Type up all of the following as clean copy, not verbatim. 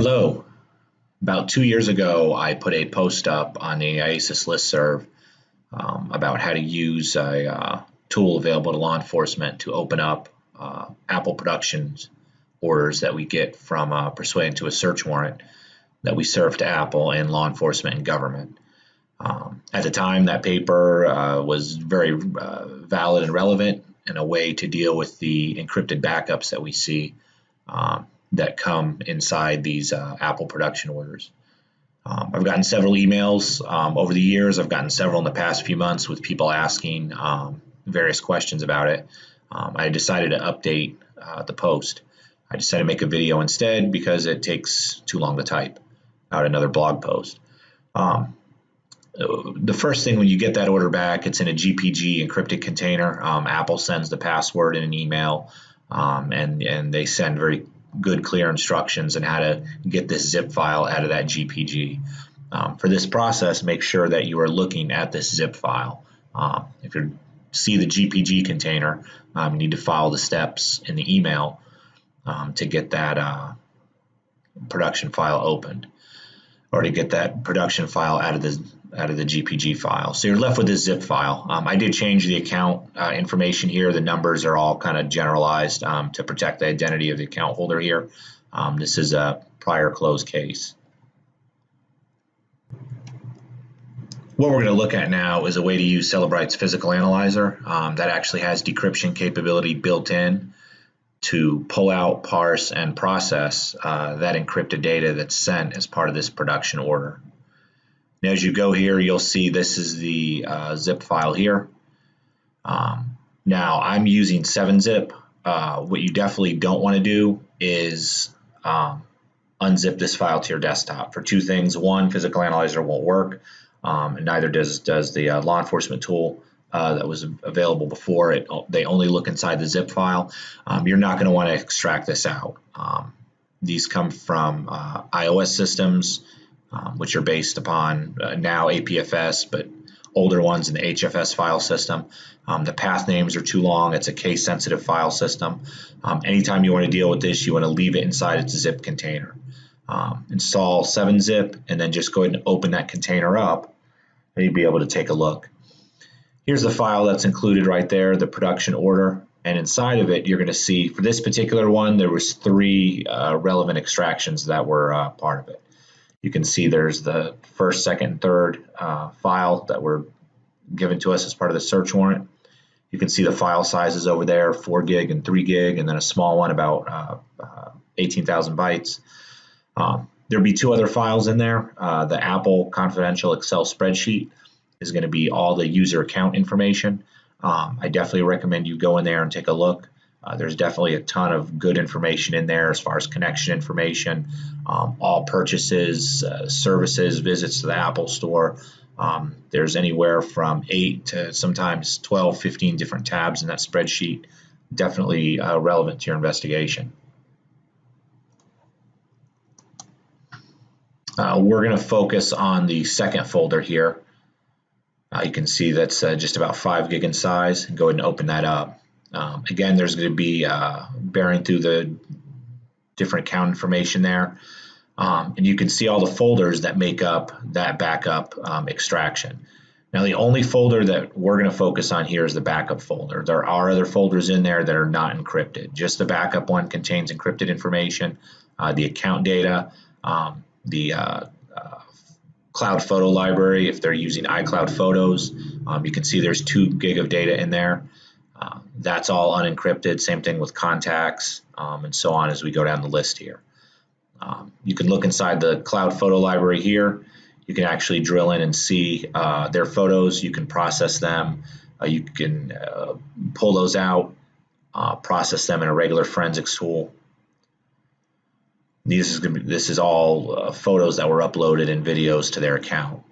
Hello. About 2 years ago, I put a post up on the IASIS listserv about how to use a tool available to law enforcement to open up Apple Productions orders that we get from pursuant to a search warrant that we serve to Apple and law enforcement and government. At the time, that paper was very valid and relevant and a way to deal with the encrypted backups that we see that come inside these Apple production orders. I've gotten several emails over the years. I've gotten several in the past few months with people asking various questions about it. I decided to update the post. I decided to make a video instead because it takes too long to type out another blog post. The first thing when you get that order back, it's in a GPG encrypted container. Apple sends the password in an email, and they send very good, clear instructions on how to get this zip file out of that GPG. For this process, make sure that you are looking at this zip file. If you see the GPG container, you need to follow the steps in the email to get that production file opened, or to get that production file out of the GPG file. So you're left with this zip file. I did change the account information here. The numbers are all kind of generalized to protect the identity of the account holder here. This is a prior closed case. What we're going to look at now is a way to use Cellebrite's physical analyzer that actually has decryption capability built in to pull out, parse, and process that encrypted data that's sent as part of this production order. And as you go here, you'll see this is the zip file here. Now I'm using 7-zip. What you definitely don't want to do is unzip this file to your desktop for two things. One, physical analyzer won't work, and neither does the law enforcement tool that was available before it. They only look inside the zip file. You're not going to want to extract this out. These come from iOS systems, which are based upon now APFS, but older ones in the HFS file system. The path names are too long. It's a case-sensitive file system. Anytime you want to deal with this, you want to leave it inside its zip container. Install 7-zip, and then just go ahead and open that container up, and you'll be able to take a look. Here's the file that's included right there, the production order, and inside of it, you're going to see, for this particular one, there was 3 relevant extractions that were part of it. You can see there's the first, second, and third file that were given to us as part of the search warrant. You can see the file sizes over there, 4 gig and 3 gig, and then a small one about 18,000 bytes. There'll be 2 other files in there. The Apple confidential Excel spreadsheet is going to be all the user account information. I definitely recommend you go in there and take a look. There's definitely a ton of good information in there as far as connection information, all purchases, services, visits to the Apple Store. There's anywhere from 8 to sometimes 12, 15 different tabs in that spreadsheet. Definitely relevant to your investigation. We're going to focus on the second folder here. You can see that's just about 5 gig in size. Go ahead and open that up. Again, there's going to be bearing through the different account information there. And you can see all the folders that make up that backup extraction. Now, the only folder that we're going to focus on here is the backup folder. There are other folders in there that are not encrypted. Just the backup one contains encrypted information, the account data, the cloud photo library. If they're using iCloud Photos, you can see there's 2 gig of data in there. That's all unencrypted. Same thing with contacts, and so on as we go down the list here. You can look inside the cloud photo library here. You can actually drill in and see their photos. You can process them. You can pull those out, process them in a regular forensics tool. This is all photos that were uploaded and videos to their account.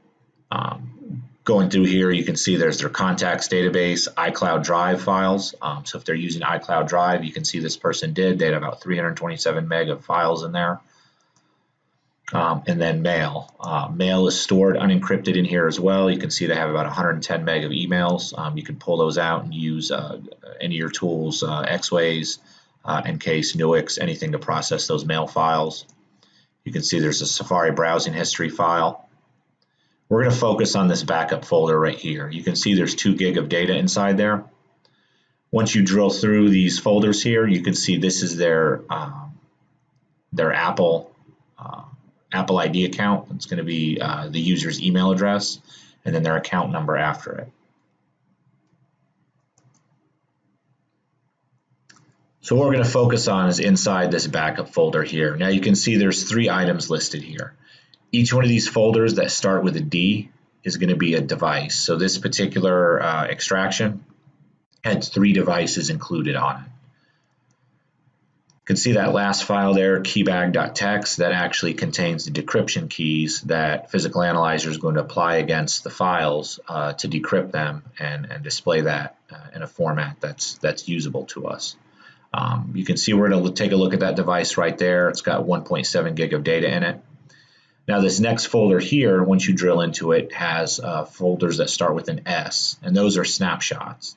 Going through here, you can see there's their contacts database, iCloud Drive files. So if they're using iCloud Drive, you can see this person did. They had about 327 meg of files in there. And then mail. Mail is stored unencrypted in here as well. You can see they have about 110 meg of emails. You can pull those out and use any of your tools, X-Ways, Encase, Nuix, anything to process those mail files. You can see there's a Safari browsing history file. We're going to focus on this backup folder right here. You can see there's 2 gig of data inside there. Once you drill through these folders here, you can see this is their Apple ID account. It's going to be the user's email address and then their account number after it. So what we're going to focus on is inside this backup folder here. Now you can see there's 3 items listed here. Each one of these folders that start with a D is going to be a device. So this particular extraction had 3 devices included on it. You can see that last file there, keybag.txt, that actually contains the decryption keys that Physical Analyzer is going to apply against the files to decrypt them and display that in a format that's usable to us. You can see we're going to take a look at that device right there. It's got 1.7 gig of data in it. Now this next folder here, once you drill into it, has folders that start with an S, and those are snapshots.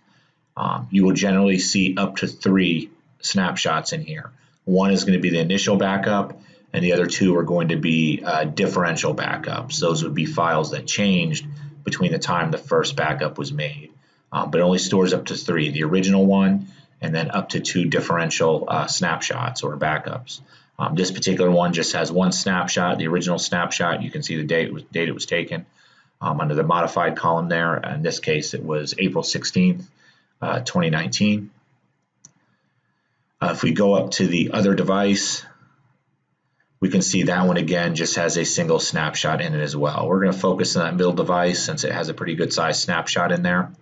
You will generally see up to 3 snapshots in here. One is going to be the initial backup, and the other 2 are going to be differential backups. Those would be files that changed between the time the first backup was made, but it only stores up to 3, the original one, and then up to 2 differential snapshots or backups. This particular one just has 1 snapshot, the original snapshot. You can see the date it was taken under the modified column there. In this case, it was April 16th, 2019. If we go up to the other device, we can see that one again just has a single snapshot in it as well. We're going to focus on that middle device since it has a pretty good size snapshot in there.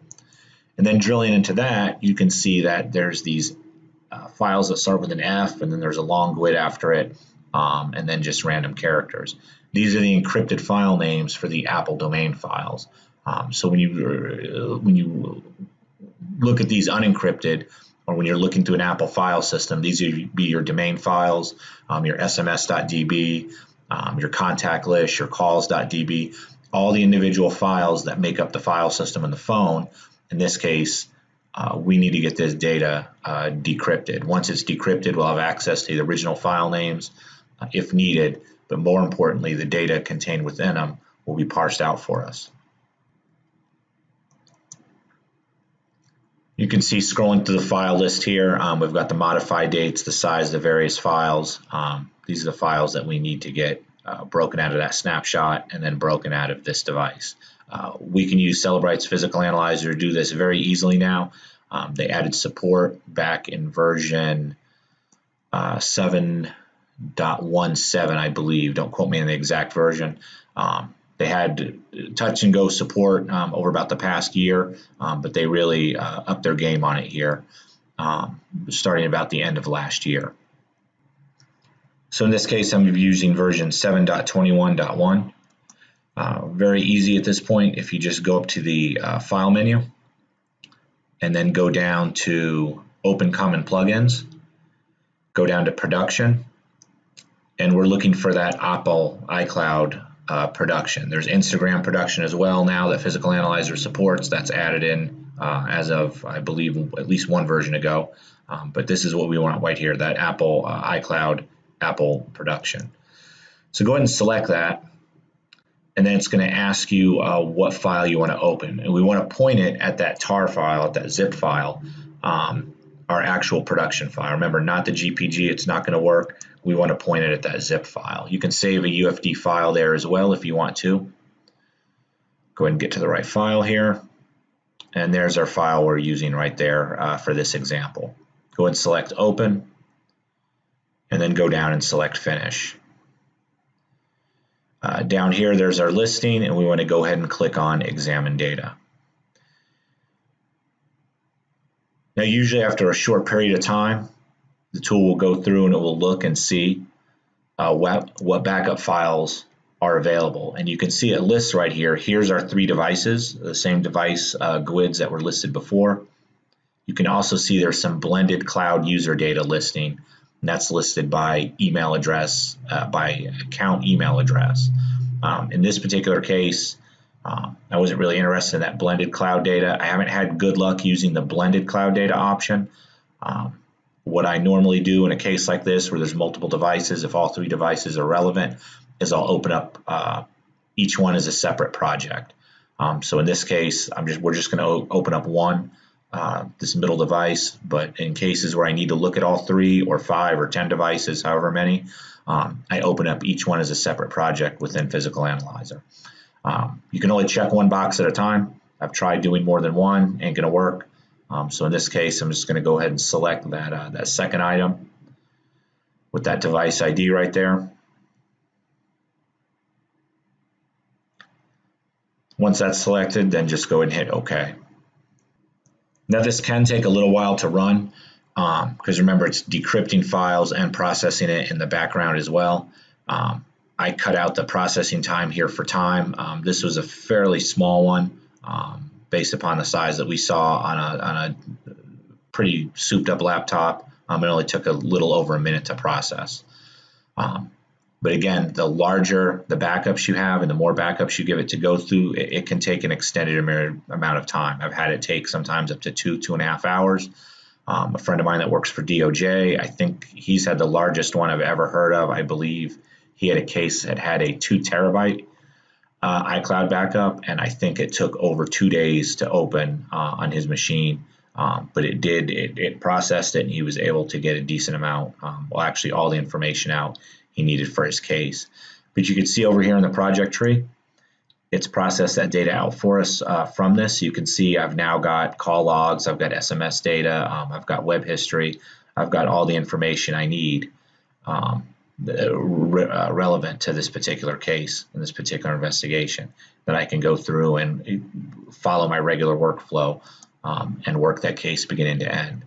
And then drilling into that, you can see that there's these files that start with an F, and then there's a long GUID after it, and then just random characters. These are the encrypted file names for the Apple domain files. So when you look at these unencrypted, or when you're looking through an Apple file system, these would be your domain files, your sms.db, your contact list, your calls.db, all the individual files that make up the file system in the phone. In this case, we need to get this data decrypted. Once it's decrypted, we'll have access to the original file names if needed, but more importantly, the data contained within them will be parsed out for us. You can see scrolling through the file list here, we've got the modified dates, the size of the various files. These are the files that we need to get broken out of that snapshot and then broken out of this device. We can use Cellebrite's Physical Analyzer to do this very easily now. They added support back in version 7.17, I believe. Don't quote me on the exact version. They had touch and go support over about the past year, but they really upped their game on it here, starting about the end of last year. So in this case, I'm using version 7.21.1. Very easy at this point. If you just go up to the File menu and then go down to Open Common Plugins, go down to Production, and we're looking for that Apple iCloud production. There's Instagram production as well now that Physical Analyzer supports. That's added in as of, I believe, at least 1 version ago. But this is what we want right here, that Apple iCloud Apple production. So go ahead and select that, and then it's going to ask you what file you want to open. And we want to point it at that tar file, at that zip file, our actual production file. Remember, not the GPG, it's not going to work. We want to point it at that zip file. You can save a UFD file there as well if you want to. Go ahead and get to the right file here. And there's our file we're using right there for this example. Go ahead and select Open, and then go down and select Finish. Down here, there's our listing, and we want to go ahead and click on Examine Data. Now, usually after a short period of time, the tool will go through and it will look and see what backup files are available. And you can see it lists right here. Here's our 3 devices, the same device GUIDs that were listed before. You can also see there's some blended cloud user data listing, and that's listed by email address, by account email address. In this particular case, I wasn't really interested in that blended cloud data. I haven't had good luck using the blended cloud data option. what I normally do in a case like this where there's multiple devices, if all 3 devices are relevant, is I'll open up each one as a separate project. So in this case, we're just going to open up one, this middle device, but in cases where I need to look at all 3 or 5 or 10 devices, however many, I open up each one as a separate project within Physical Analyzer. You can only check one box at a time. I've tried doing more than one, ain't gonna work. So in this case, I'm just gonna go ahead and select that second item with that device ID right there. Once that's selected, then just go ahead and hit OK. Now this can take a little while to run because remember it's decrypting files and processing it in the background as well. I cut out the processing time here for time. This was a fairly small one based upon the size that we saw on a pretty souped up laptop. It only took a little over a minute to process. But again, the larger the backups you have and the more backups you give it to go through, it can take an extended amount of time. I've had it take sometimes up to 2.5 hours. A friend of mine that works for DOJ, I think he's had the largest one I've ever heard of. I believe he had a case that had a 2 terabyte iCloud backup, and I think it took over 2 days to open on his machine. But it processed it, and he was able to get a decent amount, well, actually all the information out he needed for his case. But you can see over here in the project tree, it's processed that data out for us from this. You can see I've now got call logs, I've got SMS data, I've got web history, I've got all the information I need relevant to this particular case and this particular investigation that I can go through and follow my regular workflow and work that case beginning to end.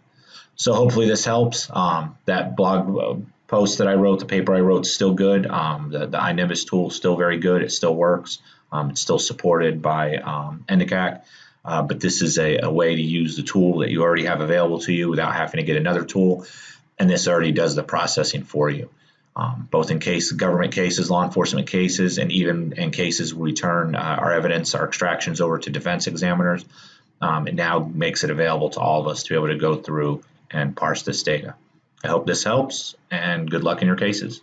So hopefully this helps. That blog post that I wrote, the paper I wrote, is still good. The iNimbus tool is still very good. It still works. It's still supported by NDCAC, but this is a way to use the tool that you already have available to you without having to get another tool, and this already does the processing for you. Both in government cases, law enforcement cases, and even in cases we turn our evidence, our extractions over to defense examiners. It now makes it available to all of us to be able to go through and parse this data. I hope this helps, and good luck in your cases.